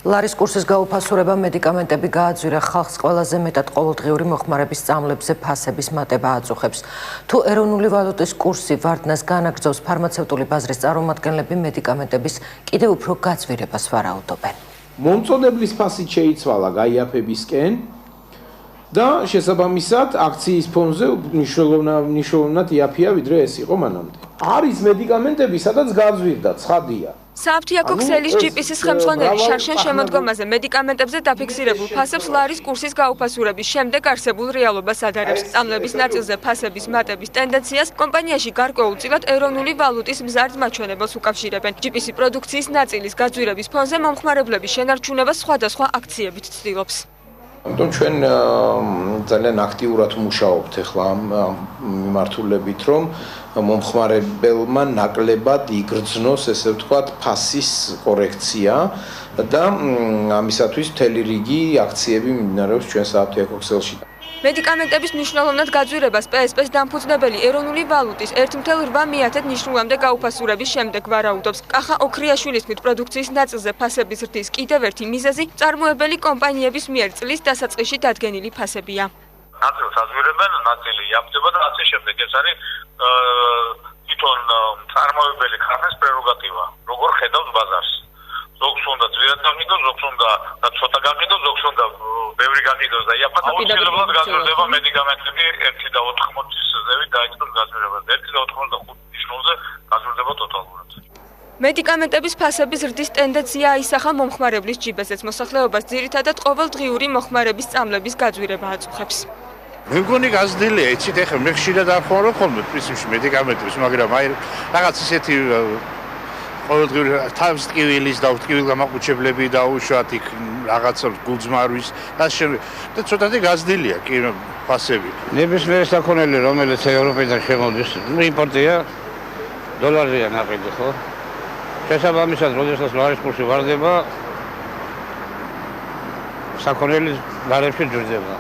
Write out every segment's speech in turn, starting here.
ლარის კურსის გაუფასურება მედიკამენტები გააძვირა ხალხს ყველაზე მეტად ყოველდღიური მოხმარების სწავლებზე ფასების მატება აწუხებს. თუ ეროვნული ვალუტის კურსი ვარდნას განაგრძობს, ფარმაცევტული ბაზრის წარმომადგენლები მედიკამენტების კიდევ უფრო გაძვირებას ვარაუდობენ. მომწოდებლის ფასი შეიცვალა გაიაფებისკენ და შესაბამისად აქციის ფონზე მნიშვნელოვნად იაფია ვიდრე ეს იყო მანამდე. არის მედიკამენტები, სადაც გაძვირდა, ცხადია. საფთიაქო ქსელის GPC-ის ხელმძღვანელი შარშან შემოდგომაზე მედიკამენტებზე დაფიქსირებულ ფასებს ლარის კურსის გაუფასურების შემდეგ არსებულ რეალობას ადარებს. სწავლების ნაწილზე ფასების მატების ტენდენციას კომპანიაში გარკვეულწილად ეროვნული ვალუტის მზარდ მაჩვენებელს უკავშირებენ. GPC პროდუქციის ნაწილის გაძვირების ფონზე მომხმარებლების შენარჩუნებას სხვადასხვა აქციებით ცდილობს. ამიტომ ჩვენ ძალიან აქტიურად მუშაობთ ახლა ამ მიმართულებით, რომ მომხმარებელმა ნაკლებად იგრძნოს, ესე ვთქვათ, ფასის კორექცია და ამისათვის მთელი რიგი აქციები მიმდინარეობს ჩვენ საფთიაქო ქსელში. მედიკამენტების მნიშვნელოვნად გაძვირებას PSP-ს დამფუძნებელი ეროვნული ვალუტის 1.8 ნიშნულამდე გაუფასურების შემდეგ ვარაუდობს. კახა ოქრიაშვილის თქმით, პროდუქციის ნაწილზე ფასების ზრდის კიდევ ერთი მიზეზი მწარმოებელი კომპანიების მიერ წლის დასაწყისში დადგენილი ფასებია. ნაწილს აძვირებენ, ნაწილი იაფდება და ასე შემდეგ. ეს არის თვითონ მწარმოებელი ქარხნის პრეროგატივა. როგორ ხედავს ბაზარს. ზოგს უნდა ძვირად გაყიდოს, ზოგს უნდა ცოტა გაყიდოს, ზოგს უნდა ბევრი გაყიდოს და იაფად აუცილებლად გაძვირდება მედიკამენტები 1.80-ის ზევით დაიწყოს გაძვირება. 1.85 ნიშნულზე გაძვირდება ტოტალურად. მედიკამენტების ფასების ზრდის ტენდენცია აისახა მომხმარებლის ჯიბეზეც. მოსახლეობას ძირითადად ყოველდღიური მოხმარების სწავლების გაძვირება აწუხებს. მე მგონი გაზრდილია, იცით, ახლა მე ხშირად არხმავრობ ხოლმე პრინციპში მედიკამენტებს, მაგრამ აი რაღაც ისეთი ყოველდღიური თავის ტკივილის და ტკივილგამაყუჩებლები დაუშვათ იქ რაღაცა გულძმარვის და შემდეგ და ცოტათი გაზრდილია კი ფასები. ნებისმიერი საქონელი, რომელიც ევროპიდან შემოდის, იმპორტია დოლარია ნაყიდი, ხო? შესაბამისად, როდესაც ლარის კურსი ვარდება, საქონელი ლარებში ჯვრდება.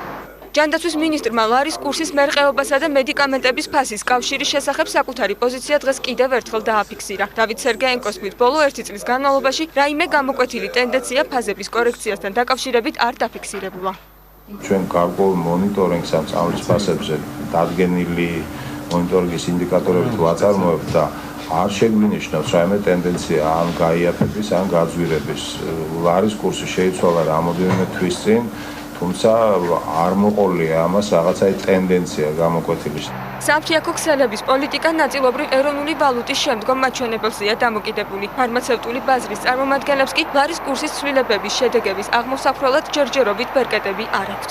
ჯანდაცვის მინისტრმა ლარის კურსის მერყეობასა და მედიკამენტების ფასის კავშირის შესახებ საკუთარი პოზიცია დღეს კიდევ ერთხელ დააფიქსირა. დავით სერგეენკოს თქმით, ბოლო 1 წლის განმავლობაში რაიმე გამოკვეთილი ტენდენცია ფასების კორექციასთან დაკავშირებით არ დაფიქსირებულა. ჩვენ გარკვეულ მონიტორინგს ამ სწავლის ფასებზე დადგენილი მონიტორინგის ინდიკატორებით ვაწარმოებთ და არ შეგვინიშნავს რაიმე ტენდენცია ან გაიაფების, ან გაძვირების. ლარის კურსი შეიცვალა რამოდენიმე თვის წინ, თუმცა არ მოყოლია ამას რაღაცა ტენდენცია გამოკვეთილი. საფთიაქო ქსელების პოლიტიკა ნაწილობრივ ეროვნული ვალუტის შემდგომ მაჩვენებელზეა დამოკიდებული. ფარმაცევტული ბაზრის წარმომადგენლებს კი ლარის კურსის ცვლილებების შედეგების აღმოსაფრველად ჯერჯერობით ბერკეტები არ აქვთ.